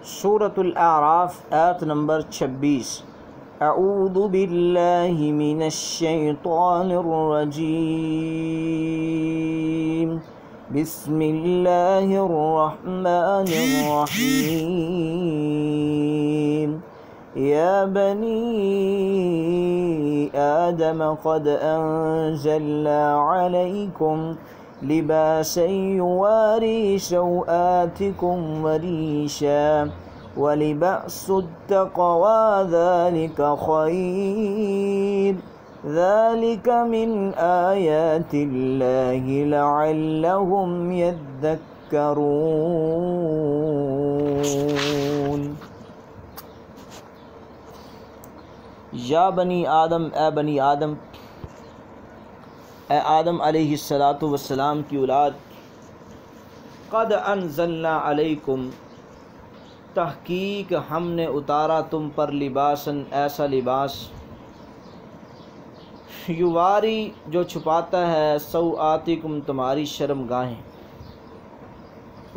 سورۃ الاعراف آیت نمبر 26۔ اعوذ باللہ من الشیطان الرجیم، بسم اللہ الرحمن الرحیم۔ یا بنی آدم قد انزلنا علیکم لباسا یواری سوآتکم وریشا ولباس التقوی ذلک خیر، ذلک من آیات اللہ لعلہم یذکرون۔ یا بنی آدم، اے بنی آدم، اے آدم علیہ السلام کی اولاد، قد انزلنا علیکم، تحقیق ہم نے اتارا تم پر لباسن، ایسا لباس، یواری جو چھپاتا ہے، سوآتکم تمہاری شرم گاہیں،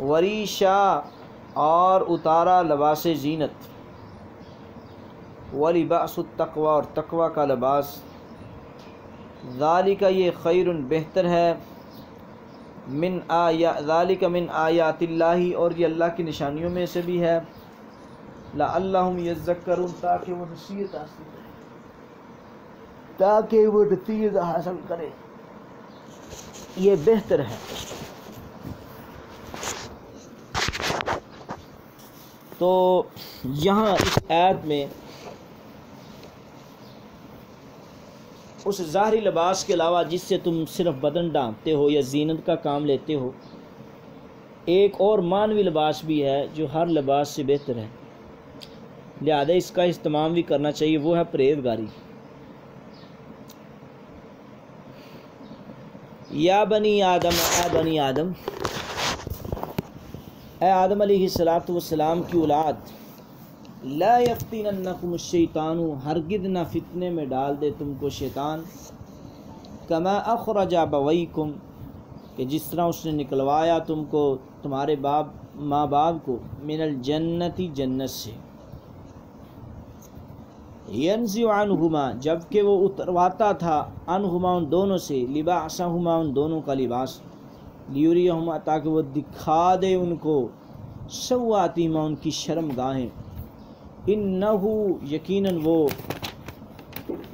وریشا اور اتارا لباس زینت، ولباس التقوی اور تقوی کا لباس، ذالک یہ خیر بہتر ہے، ذالک من آیات اللہ اور یہ اللہ کی نشانیوں میں سے بھی ہے، لعلہم یذکرون تاکہ وہ نصیحت حاصل کرے، یہ بہتر ہے۔ تو یہاں اس آیت میں اس ظاہری لباس کے علاوہ جس سے تم صرف بدن ڈھانپتے ہو یا زینت کا کام لیتے ہو، ایک اور معنوی لباس بھی ہے جو ہر لباس سے بہتر ہے، لہذا اس کا اہتمام بھی کرنا چاہیے، وہ ہے پرہیزگاری۔ یا بنی آدم، اے بنی آدم، اے آدم علیہ السلام کی اولاد، لا یفتننکم الشیطان، ہرگز نہ فتنے میں ڈال دے تم کو شیطان، کما اخرج ابویکم، کہ جس طرح اس نے نکلوایا تم کو، تمہارے ماں باپ کو، من الجنتی جنت سے، ینزع عنہما جبکہ وہ اترواتا تھا، عنہما ان دونوں سے، لباسہما ان دونوں کا لباس، لیریہما تاکہ وہ دکھا دے ان کو، سوآتہما ان کی شرم گاہیں، انہو یقیناً وہ،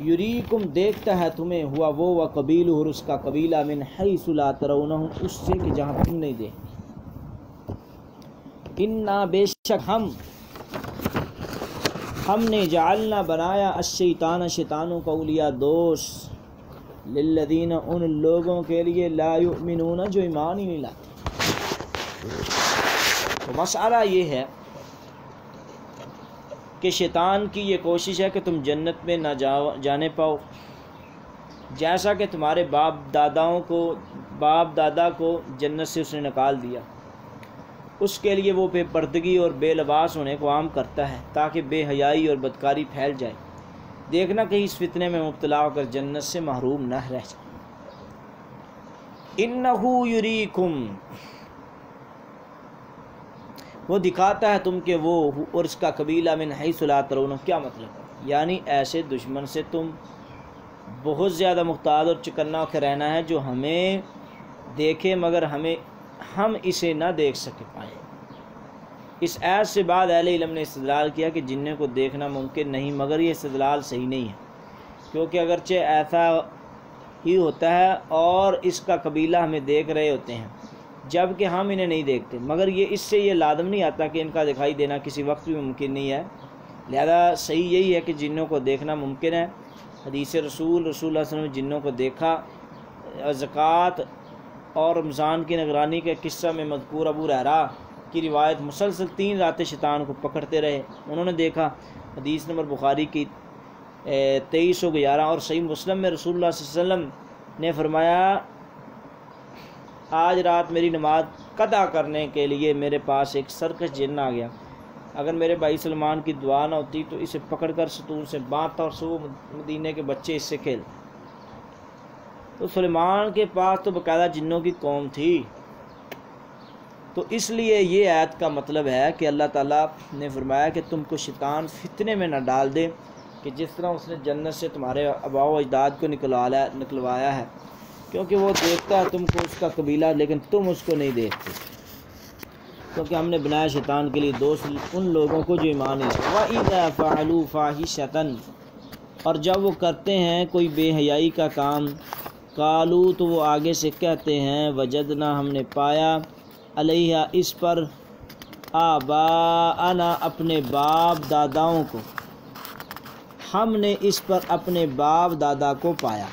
یریکم دیکھتا ہے تمہیں، ہوا وہ و قبیلہ اور اس کا قبیلہ، من حیث لا ترونہم اس سے کہ جہاں تم نہیں دیکھتے، انا بے شک ہم نے جعلنا بنایا الشیطان شیطانوں کا اولیاء دوست، للذین ان لوگوں کے لیے لا یؤمنون جو ایمان ہی نہیں لاتے۔ تو مسئلہ یہ ہے کہ شیطان کی یہ کوشش ہے کہ تم جنت میں نہ جانے پاؤ، جیسا کہ تمہارے باپ دادا کو جنت سے اس نے نکال دیا، اس کے لیے وہ بے پردگی اور بے لباس ہونے کو عام کرتا ہے تاکہ بے حیائی اور بدکاری پھیل جائے، دیکھنا کہیں اس فتنے میں مبتلا ہو کر جنت سے محروم نہ رہ جائے۔ انہو یریکم، وہ دکھاتا ہے تم کہ وہ اور اس کا قبیلہ، من حیث لا ترون، کیا مطلب ہے؟ یعنی ایسے دشمن سے تم بہت زیادہ محتاط اور چکنا ہو کے رہنا ہے جو ہمیں دیکھے مگر ہم اسے نہ دیکھ سکے پائیں۔ اس آیت سے بعد اہل علم نے استدلال کیا کہ جنوں کو دیکھنا ممکن نہیں، مگر یہ استدلال صحیح نہیں ہے، کیونکہ اگرچہ ایسا ہی ہوتا ہے اور اس کا قبیلہ ہمیں دیکھ رہے ہوتے ہیں جب کہ ہم انہیں نہیں دیکھتے، مگر اس سے یہ لازم نہیں آتا کہ ان کا دکھائی دینا کسی وقت بھی ممکن نہیں ہے، لہذا صحیح یہی ہے کہ جنوں کو دیکھنا ممکن ہے۔ حدیث رسول اللہ صلی اللہ علیہ وسلم نے جنوں کو دیکھا، زکوٰۃ اور رمضان کی نگرانی کے قصہ میں مذکور ابو ہریرہ کی روایت، مسلسل 3 راتیں شیطان کو پکڑتے رہے، انہوں نے دیکھا، حدیث نمبر بخاری کی 2311، اور صحیح مسلم میں رسول اللہ صلی اللہ علیہ وسلم نے فرمایا، آج رات میری نماز قضا کرنے کے لیے میرے پاس ایک سرکش جن آ گیا، اگر میرے بھائی سلمان کی دعا نہ ہوتی تو اسے پکڑ کر ستون سے باندھتا اور صبح مدینے کے بچے اس سے کھیلتے۔ تو سلیمان کے پاس تو باقاعدہ جنوں کی قوم تھی، تو اس لیے یہ آیت کا مطلب ہے کہ اللہ تعالیٰ نے فرمایا کہ تم کو شیطان فتنے میں نہ ڈال دے، کہ جس طرح اس نے جنت سے تمہارے آباء و اجداد کو نکلوایا ہے، کیونکہ وہ دیکھتا ہے تم کو اس کا قبیلہ، لیکن تم اس کو نہیں دیکھتے، کیونکہ ہم نے بنایا شیطان کے لیے دوست ان لوگوں کو جو ایمان لائے۔ وَإِذَا فَعَلُوا فَاحِشَةً، اور جب وہ کرتے ہیں کوئی بے حیائی کا کام، قالوا، تو وہ آگے سے کہتے ہیں، وجدنا، ہم نے پایا، علیہ، اس پر، آباءنا، اپنے باپ داداؤں کو، ہم نے اس پر اپنے باپ دادا کو پایا،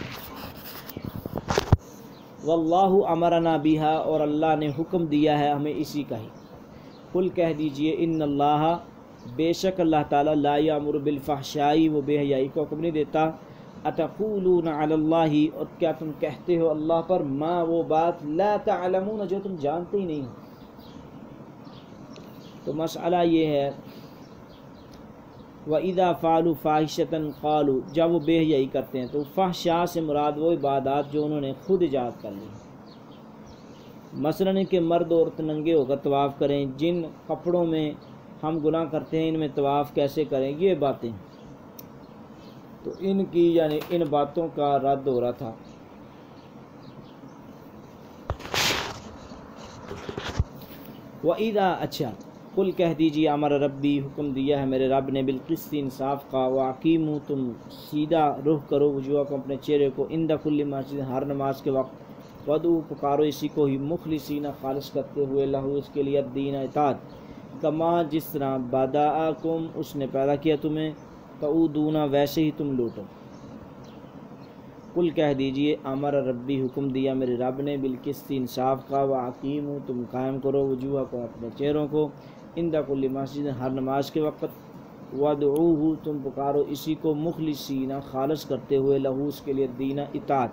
واللہ امرنا بہا، اور اللہ نے حکم دیا ہے ہمیں اسی کا ہی۔ قل، کہہ دیجئے، ان اللہ، بے شک اللہ تعالیٰ، لا یامر بالفحشاء، وہ بے حیائی کو حکم نہیں دیتا، اتقولون علی اللہ، اور کیا تم کہتے ہو اللہ پر، ما، وہ بات، لا تعلمون، جو تم جانتے ہی نہیں ہو۔ تو مسئلہ یہ ہے، وَإِذَا فَعَلُوا فَاحِشَةً قَالُوا، جب وہ بے حیائی کرتے ہیں، تو فحشاء سے مراد وہ عبادات جو انہوں نے خود ایجاد کر لی، مثلاً کہ مرد عورت ننگے ہو کر طواف کریں، جن کپڑوں میں ہم گناہ کرتے ہیں ان میں طواف کیسے کریں، یہ باتیں، تو ان کی یعنی ان باتوں کا رد ہو رہا تھا۔ وَإِذَا، اچھا، قل، کہہ دیجیے، امر ربی، حکم دیا ہے میرے رب نے، بالقسط، انصاف کا، واقیموا، تم سیدھا رخ کرو، وجوہکم، اپنے چہرے کو، عند کل مسجد، ہر نماز کے وقت، ودعو، پکارو اسی کو ہی، مخلصین، خالص کرتے ہوئے، لہو، اس کے لیے، الدین، اطاعت، کما، جس طرح، بدأکم، اس نے پیدا کیا تمہیں، تعودون، ویسے ہی تم لوٹو۔ قل، کہہ دیجئے، امر ربی، حکم دیا میرے رب نے، بالقسط، انصاف کا، واقیموا، تم قائم کرو، وجوہکم، اپنے چہروں کو، عند کل مسجد، ہر نماز کے وقت، ودعوہ، تم پکارو اسی کو، مخلصین، خالص کرتے ہوئے، لہو، اس کے لیے، الدین، اطاعت،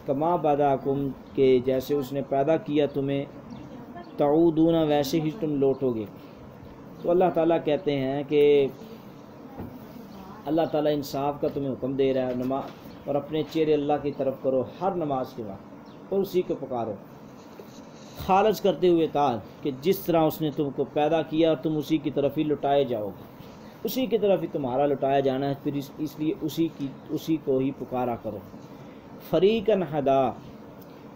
کما بدأکم، کہ جیسے اس نے پیدا کیا تمہیں، تعودون، ویسے ہی تم لوٹو گے۔ تو اللہ تعالیٰ کہتے ہیں کہ اللہ تعالیٰ انصاف کا تمہیں حکم دے رہا ہے، نماز، اور اپنے چہرے اللہ کی طرف کرو ہر نماز کے وقت، اور اسی کو پکارو، خالص کرتے ہوئے اطاعت، کہ جس طرح اس نے تم کو پیدا کیا اور تم اسی کی طرف ہی لٹائے جاؤ گے، اسی کی طرف ہی تمہارا لٹایا جانا ہے، پھر اس لیے اسی کو ہی پکارا کرو۔ فریقاً ہدا،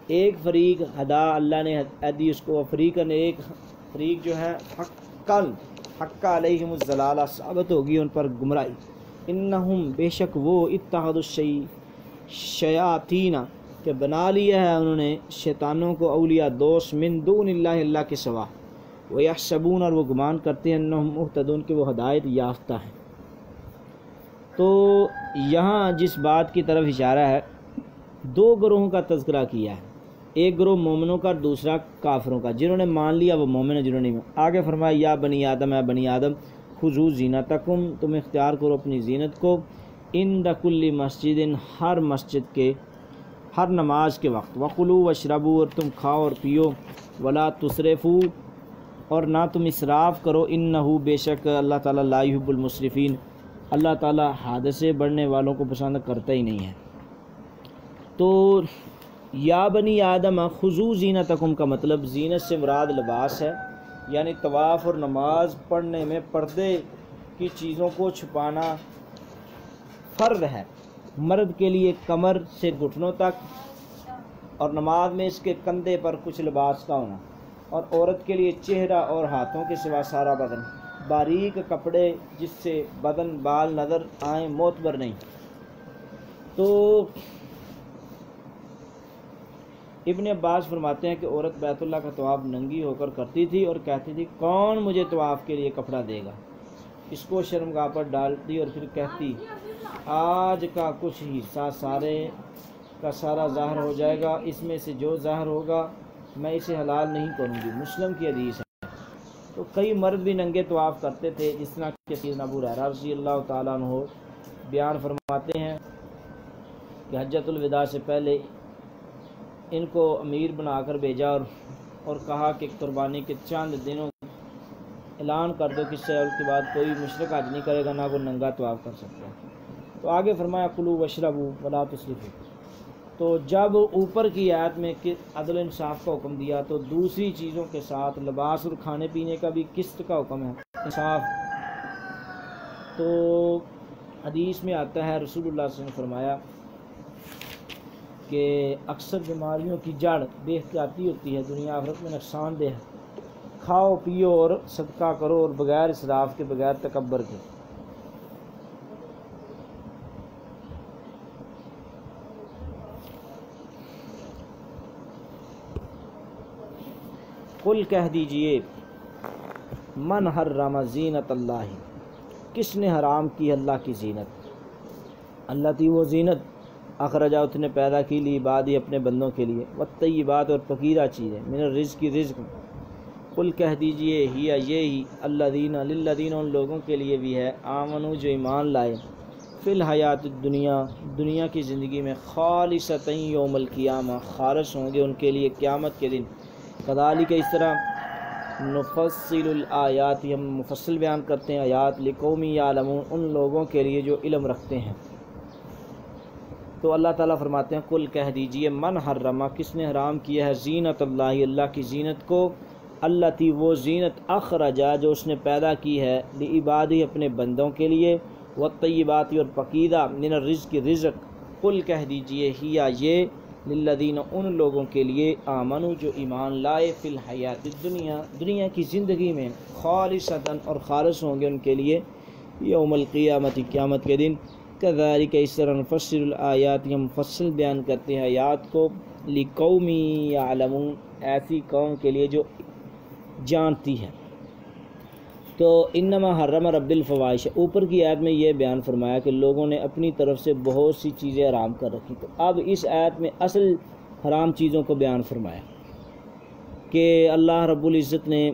ایک فریق، ہدا، اللہ نے ہدی اس کو، فریقاً، ایک فریق جو ہے، حق علیہم الضلالہ، ثابت ہوگی ان پر گمراہی، انہم، بے شک وہ، اتخذوا الشیاطین، کہ بنا لیا ہے انہوں نے شیطانوں کو، اولیاء، دوست، من دون اللہ، اللہ کے سوا، ویحسبون، اور وہ گمان کرتے ہیں، انہم مہتدون، کہ وہ ہدایت یافتہ ہیں۔ تو یہاں جس بات کی طرف اشارہ ہے، دو گروہوں کا تذکرہ کیا ہے، ایک گروہ مومنوں کا، دوسرا کافروں کا، جنہوں نے مان لیا وہ مومن ہیں، جنہوں نے آگے فرمایا، یا بنی آدم، اے بنی آدم، خذوا زینتکم، تم اختیار کرو اپنی زینت کو، عند کل مسجد، ہر مسجد کے، ہر نماز کے وقت، وکلوا واشربوا، اور تم کھاؤ اور پیو، ولا تسرفوا، اور نہ تم اسراف کرو، انہ، بے شک اللہ تعالیٰ، لا یحب المسرفین، اللہ تعالیٰ حد سے بڑھنے والوں کو پسند کرتا ہی نہیں ہے۔ تو یا بنی آدم خذوا زینتکم کا مطلب، زینت سے مراد لباس ہے، یعنی طواف اور نماز پڑھنے میں پردے کی چیزوں کو چھپانا فرض ہے، مرد کے لیے کمر سے گھٹنوں تک، اور نماز میں اس کے کندھے پر کچھ لباس کا ہونا، اور عورت کے لیے چہرہ اور ہاتھوں کے سوا سارا بدن، باریک کپڑے جس سے بدن، بال نظر آئیں، معتبر نہیں۔ تو ابن عباس فرماتے ہیں کہ عورت بیت اللہ کا طواف ننگی ہو کر کرتی تھی اور کہتی تھی، کون مجھے طواف کے لیے کپڑا دے گا، اس کو شرمگاہ پر ڈالتی اور پھر کہتی، آج کا کچھ حصہ سارے کا سارا ظاہر ہو جائے گا، اس میں سے جو ظاہر ہوگا میں اسے حلال نہیں کروں گی، مسلم کی حدیث ہے۔ تو کئی مرد بھی ننگے طواف کرتے تھے، جس طرح کہ سیدنا ابو ہریرہ رضی اللہ تعالیٰ عنہ بیان فرماتے ہیں کہ حجۃ الوداع سے پہلے ان کو امیر بنا کر بھیجا اور کہا کہ قربانی کے چند دنوں اعلان کر دو کہ اس کے بعد کوئی مشرک حج نہیں کرے گا، نہ وہ ننگا طواف کر سکتا ہے۔ تو آگے فرمایا، کلوا واشربوا ولا تسرفوا، تو جب اوپر کی آیت میں عدل و انصاف کا حکم دیا تو دوسری چیزوں کے ساتھ لباس اور کھانے پینے کا بھی قسط کا حکم ہے، انصاف۔ تو حدیث میں آتا ہے رسول اللہ صلی اللہ علیہ وسلم نے فرمایا کہ اکثر بیماریوں کی جڑ بے احتیاطی ہوتی ہے، دنیا آخرت میں نقصان دہ ہے۔ کھاؤ پیو اور صدقہ کرو اور بغیر اسراف کے، بغیر تکبر کے۔ قل کہہ دیجئے من حرم زینت اللہ، کس نے حرام کی اللہ کی زینت؟ اللہ کی وہ زینت اخرجا اس نے پیدا کی لی عبادی اپنے بندوں کے لیے، والطیبات اور پکیدہ چیزیں، من الرزق کی رزق۔ قل کہہ دیجئے ہی یہی الذین للذین ان لوگوں کے لیے بھی ہے آمنو جو ایمان لائے، فی الحیات الدنیا دنیا کی زندگی میں، خالصتا یوم القیامہ خالص ہوں گے ان کے لیے قیامت کے دن۔ کذالک اس طرح نفصل الآیات ہم مفصل بیان کرتے ہیں آیات، لقوم یعلمون ان لوگوں کے لیے جو علم رکھتے ہیں۔ تو اللہ تعالیٰ فرماتے ہیں قل کہہ دیجئے من حرم، کس نے حرام کیا ہے، زینت اللہ اللہ کی زینت کو، اللہ تی وہ زینت اخرجا جو اس نے پیدا کی ہے، لعبادی اپنے بندوں کے لیے، والطیبات اور پکیدہ، من الرزق کی رزق۔ قل کہہ دیجئے ہی یہ للذین ان لوگوں کے لیے آمنو جو ایمان لائے، فی الحیات الدنیا دنیا کی زندگی میں، خالصتا اور خالص ہوں گے ان کے لیے، یوم القیامت قیامت کے دن۔ کذالک اس طرح نفصل الآیات ہم مفصل بیان کرتے ہیں آیات کو، لقوم یعلمون ایسی قوم کے لیے جو جانتی ہے۔ تو انما حرم رب الفواحش، اوپر کی آیت میں یہ بیان فرمایا کہ لوگوں نے اپنی طرف سے بہت سی چیزیں حرام کر رکھی، تو اب اس آیت میں اصل حرام چیزوں کو بیان فرمایا کہ اللہ رب العزت نے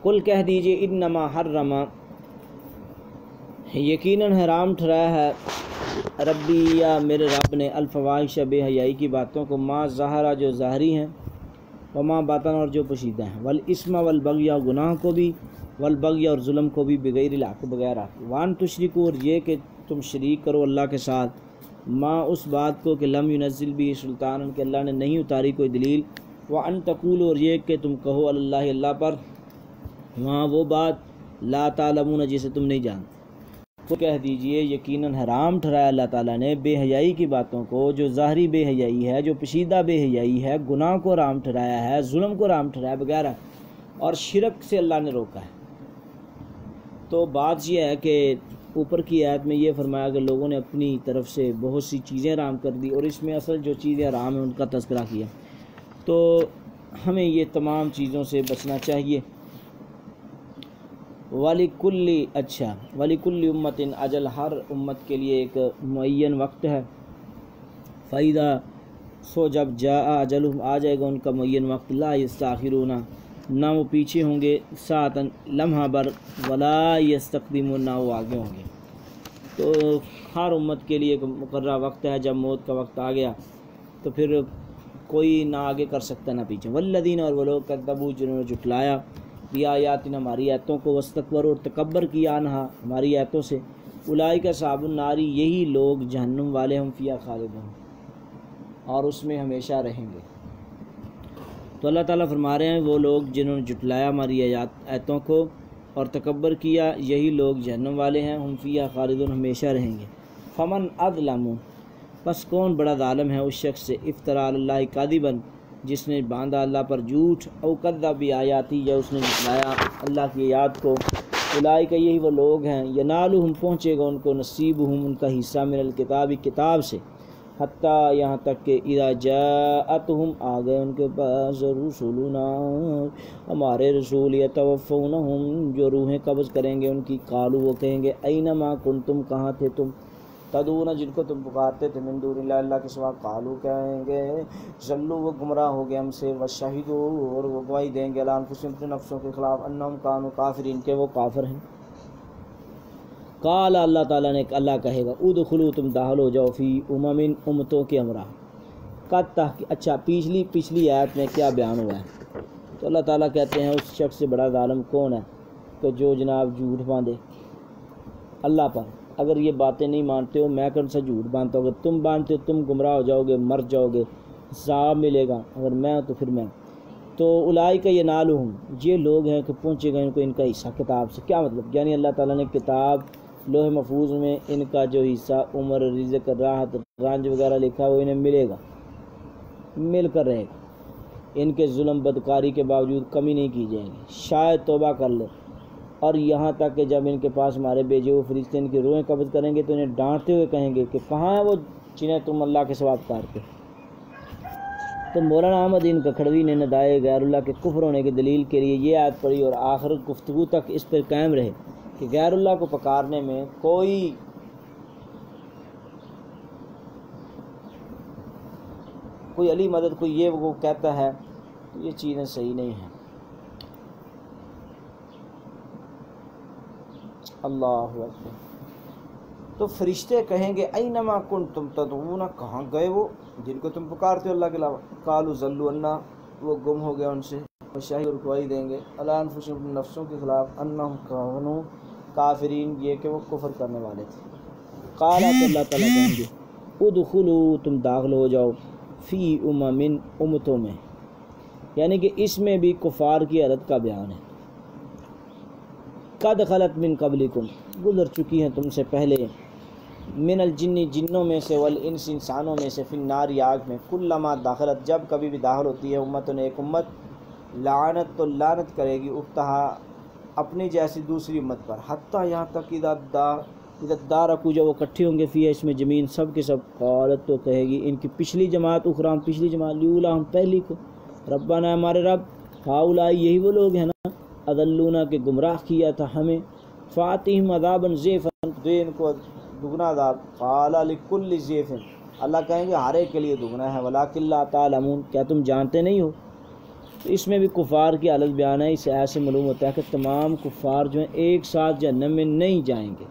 قل کہہ دیجئے انما حرم یقیناً حرام ٹھہرایا ہے ربی یا میرے رب نے، الفواحش بے حیائی کی باتوں کو، ما ظاہرہ جو ظاہری ہیں، وما باطن اور جو پوشیدہ ہیں، والاسم والبغی اور گناہ کو بھی، والبغی اور ظلم کو بھی، بغیر الحق بغیر حق، وان تشرکو اور یہ کہ تم شریک کرو اللہ کے ساتھ، ما اس بات کو کہ لم ینزل بھی سلطان کہ اللہ نے نہیں اتاری کوئی دلیل، وان تقولوا اور یہ کہ تم کہو اللہ اللہ پر، وہاں وہ بات لا تعلمون جسے تم نہیں جانتے۔ تو کہہ دیجئے یقیناً حرام ٹھہرایا اللہ تعالیٰ نے بے حیائی کی باتوں کو، جو ظاہری بے حیائی ہے، جو پوشیدہ بے حیائی ہے، گناہ کو حرام ٹھہرایا ہے، ظلم کو حرام ٹھہرایا وغیرہ، اور شرک سے اللہ نے روکا ہے۔ تو بات یہ ہے کہ اوپر کی آیت میں یہ فرمایا کہ لوگوں نے اپنی طرف سے بہت سی چیزیں حرام کر دی، اور اس میں اصل جو چیزیں حرام ہیں ان کا تذکرہ کیا۔ تو ہمیں یہ تمام چیزوں سے بچنا چاہیے۔ وَلِكُلِّ امت اجل، ہر امت کے لیے ایک معین وقت ہے۔ فَإِذَا سو جب جاء اجلہم آ جائے گا ان کا معین وقت، لا یستاخرون نہ وہ پیچھے ہوں گے، ساعتاً لمحہ بر، ولا یستقدمون نہ وہ آگے ہوں گے۔ تو ہر امت کے لیے ایک مقررہ وقت ہے، جب موت کا وقت آ گیا تو پھر کوئی نہ آگے کر سکتا نہ پیچھے۔ والذین اور وہ لوگ کذبوا جنہوں نے جھٹلایا، بآیاتنا ہماری آیتوں کو، واستکبروا اور تکبر کیا عنہا ہماری آیتوں سے، اولئک اصحاب النار یہی لوگ جہنم والے، ہم فیہا خالدون اور اس میں ہمیشہ رہیں گے۔ تو اللہ تعالیٰ فرما رہے ہیں وہ لوگ جنہوں نے جھٹلایا ہماری آیتوں کو اور تکبر کیا، یہی لوگ جہنم والے ہیں، ہم فیہا خالدون ہمیشہ رہیں گے۔ فمن اظلم پس کون بڑا ظالم ہے اس شخص سے، افترا علی اللہ کاذبا جس نے باندھا اللہ پر جھوٹ، او کذب بآیاتی یا اس نے جھٹلایا اللہ کی آیات کو، اولئک یہی وہ لوگ ہیں، ینالہم پہنچے گا ان کو، نصیبہم ان کا حصہ، من الکتاب کتاب سے، حتیٰ یہاں تک کہ اذا جاءتہم آ گئے ان کے پاس رسولنا ہمارے رسول، یتوفونہم جو روحیں قبض کریں گے ان کی، قالوا وہ کہیں گے اینما کنتم کہاں تھے تم، تدعون جن کو تم پکارتے تھے، من دون اللہ اللہ کے سوا، قالوا کہیں گے ضلوا وہ گمراہ ہو گئے ہم سے، وشہدوا اور وہ گواہی دیں گے علی انفسہم اپنے نفسوں کے خلاف، انہم کانوا کافرین کہ وہ کافر ہیں۔ قال اللہ تعالیٰ نے اللہ کہے گا ادخلوا تم داخل ہو جاؤ، فی امتوں کے ہمراہ، اچھا پچھلی آیت میں کیا بیان ہوا ہے؟ تو اللہ تعالیٰ کہتے ہیں اس شخص سے بڑا ظالم کون ہے کہ جو جناب جھوٹ باندھے اللہ پر. اگر یہ باتیں نہیں مانتے ہو میں کون سا جھوٹ باندھتا ہوں؟ اگر تم باندھتے ہو تم گمراہ ہو جاؤ گے، مر جاؤ گے، حساب ملے گا. اگر میں ہوں تو پھر میں. تو اولئک ینالہم، یہ لوگ ہیں کہ پہنچے گئے ان کو ان کا حصہ کتاب سے. کیا مطلب؟ یعنی اللہ تعالیٰ نے کتاب لوح محفوظ میں ان کا جو حصہ عمر، رزق، راحت، رنج وغیرہ لکھا وہ انہیں ملے گا، مل کر رہے گا. ان کے ظلم بدکاری کے باوجود کمی نہیں کی جائے گی. شاید توبہ کر لے. اور یہاں تک کہ جب ان کے پاس ہمارے بھیجے ہوئے فرشتے ان کی روحیں قبض کریں گے تو انہیں ڈانٹتے ہوئے کہیں گے کہ کہاں ہے وہ جنہیں تم اللہ کے سوا پکارتے. تو مولانا احمد دین ککھڑوی نے ندائے غیر اللہ کے کفر ہونے کی دلیل کے لیے یہ آیت پڑھی اور آخر گفتگو تک اس پر قائم رہے کہ غیر اللہ کو پکارنے میں کوئی علی مدد، کوئی یہ وہ کہتا ہے، تو یہ چیزیں صحیح نہیں ہیں. اللہ اکبر. تو فرشتے کہیں گے اینما کنتم تدعون، کہاں گئے وہ جن کو تم پکارتے ہو اللہ کے علاوہ؟ قالوا ضلوا عنا، وہ گم ہو گیا ان سے. شاہی رکوائی دیں گے علی انفسہم، نفسوں کے خلاف، انہم کانوا کافرین، یہ کہ وہ کفر کرنے والے تھے. قال تو اللہ تعالیٰ کہیں گے ادخلوا، تم داخل ہو جاؤ، فی امم، امتوں میں. یعنی کہ اس میں بھی کفار کی حالت کا بیان ہے. قد خلت من قبلکم، گزر چکی ہیں تم سے پہلے، من الجن، جنوں میں سے، والانس، انسانوں میں سے، فی النار، آگ میں، کلما داخلت، جب کبھی بھی داخل ہوتی ہے امتن، ایک امت، لعنت، تو لعنت کرے گی اختہا، اپنی جیسی دوسری امت پر، حتیٰ یہاں تک اذا ادارکو، جب وہ اکٹھے ہوں گے، فی اس میں زمین، سب کے سب، قالت، تو کہے گی ان کی پچھلی جماعت، اخرام، پچھلی جماعت، لیولاہم، پہلی کو، ربنا، ہمارے رب، ہاؤلائی، یہی وہ لوگ ہیں نا، اضلونا، کے گمراہ کیا تھا ہمیں، فاتہم عذابا ضعفا، دے ان کو دگنا عذاب. قال لکل ضعف، اللہ کہیں گے ہر ایک کے لیے دگنا ہے، ولکن لا تعلمون، کیا تم جانتے نہیں ہو. تو اس میں بھی کفار کی حالت بیان ہے. اس آیت سے معلوم ہوتا ہے کہ تمام کفار جو ہیں ایک ساتھ جہنم میں نہیں جائیں گے،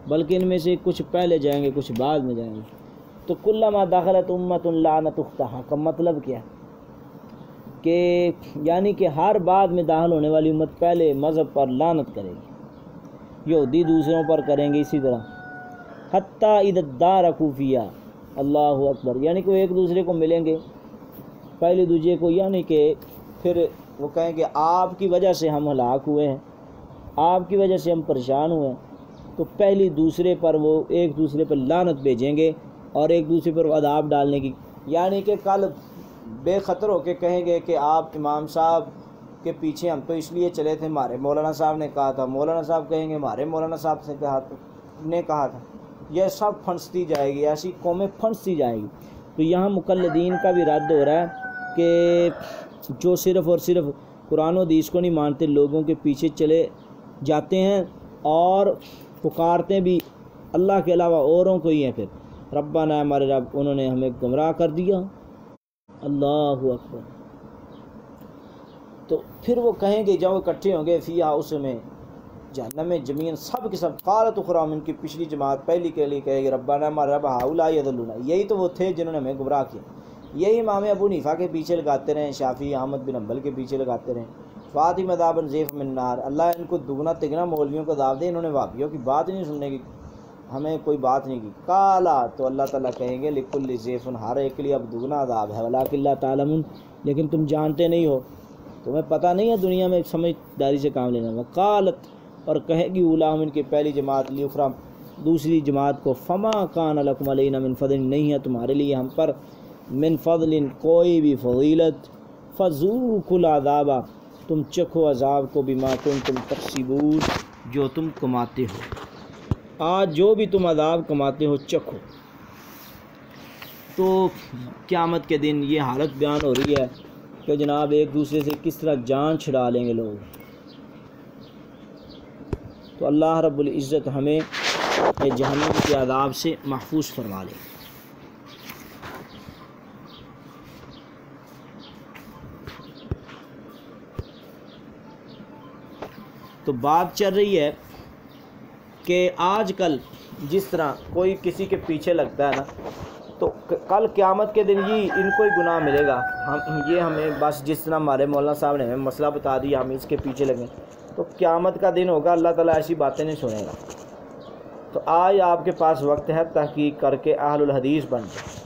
بلکہ ان میں سے کچھ پہلے جائیں گے، کچھ بعد میں جائیں گے. تو کلما دخلت امت لعنت اختہا کا مطلب کیا ہے کہ یعنی کہ ہر بعد میں داخل ہونے والی امت پہلے مذہب پر لعنت کرے گی، یہودی دوسروں پر کریں گے اسی طرح. حتیٰ اذا ادارکوا فیہا، اللہ اکبر، یعنی کہ وہ ایک دوسرے کو ملیں گے، پہلے دوسرے کو، یعنی کہ پھر وہ کہیں کہ آپ کی وجہ سے ہم ہلاک ہوئے ہیں، آپ کی وجہ سے ہم پریشان ہوئے ہیں. تو پہلی دوسرے پر وہ ایک دوسرے پر لعنت بھیجیں گے اور ایک دوسرے پر عذاب ڈالنے کی. یعنی کہ کل بے خطر ہو کے کہیں گے کہ آپ امام صاحب کے پیچھے ہم تو اس لیے چلے تھے، ہمارے مولانا صاحب نے کہا تھا. مولانا صاحب کہیں گے ہمارے مولانا صاحب سے کہا تھا. یہ سب پھنستی جائے گی، ایسی قومیں پھنستی جائیں گی. تو یہاں مقلدین کا بھی رد ہو رہا ہے کہ جو صرف اور صرف قرآن و حدیث کو نہیں مانتے، لوگوں کے پیچھے چلے جاتے ہیں اور پکارتے بھی اللہ کے علاوہ اوروں کو ہی ہیں. پھر ربنا، ہمارے رب، انہوں نے ہمیں گمراہ کر دیا. اللہ اکبر. تو پھر وہ کہیں گے جب وہ اکٹھے ہوں گے، فیہا، اس میں جہنم میں، جميعاً، سب کے سب، قالت اخراہم، ان کی پچھلی جماعت پہلی کے لیے کہے گی ربنا، ہمارے رب، ہؤلاء یضلون، یہی تو وہ تھے جنہوں نے ہمیں گمراہ کیا. یہی امام ابو حنیفہ کے پیچھے لگاتے رہے، شافعی احمد بن حنبل کے پیچھے لگاتے رہے. فاتم عذابا ضعفا من النار، اللہ ان کو دگنا تگنا مولویوں کو عذاب دے. انہوں نے وہابیوں کی بات نہیں سننے کی، ہمیں کوئی بات نہیں کی. قالا، تو اللہ تعالیٰ کہیں گے لکل ضعف، ہر ایک کے لیے اب دگنا عذاب ہے، ولکن لا تعلمون، لیکن تم جانتے نہیں ہو، تمہیں پتہ نہیں ہے دنیا میں سمجھداری سے کام لینا. وقالت، اور کہے گی اولاہم، ان کی پہلی جماعت، لیخرا، دوسری جماعت کو، فما کان لکم علینا من فضل، نہیں ہے تمہارے لیے ہم پر، من فضل، کوئی بھی فضیلت، فذوقوا العذاب، تم چکھو عذاب کو، بما کنتم تکسبون، جو تم کماتے ہو. آج جو بھی تم عذاب کماتے ہو چکھو. تو قیامت کے دن یہ حالت بیان ہو رہی ہے کہ جناب ایک دوسرے سے کس طرح جان چھڑا لیں گے لوگ. تو اللہ رب العزت ہمیں جہنم کے عذاب سے محفوظ فرما لے. تو بات چل رہی ہے کہ آج کل جس طرح کوئی کسی کے پیچھے لگتا ہے نا، تو کل قیامت کے دن ان کو ہی گناہ ملے گا. ہمیں بس جس طرح ہمارے مولانا صاحب نے ہمیں مسئلہ بتا دیا ہم اس کے پیچھے لگیں تو قیامت کا دن ہوگا اللہ تعالیٰ ایسی باتیں نہیں سنے گا. تو آج آپ کے پاس وقت ہے تحقیق کر کے اہل الحدیث بن جائے.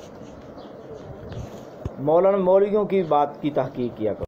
مولانا مولویوں کی بات کی تحقیق کیا کرو.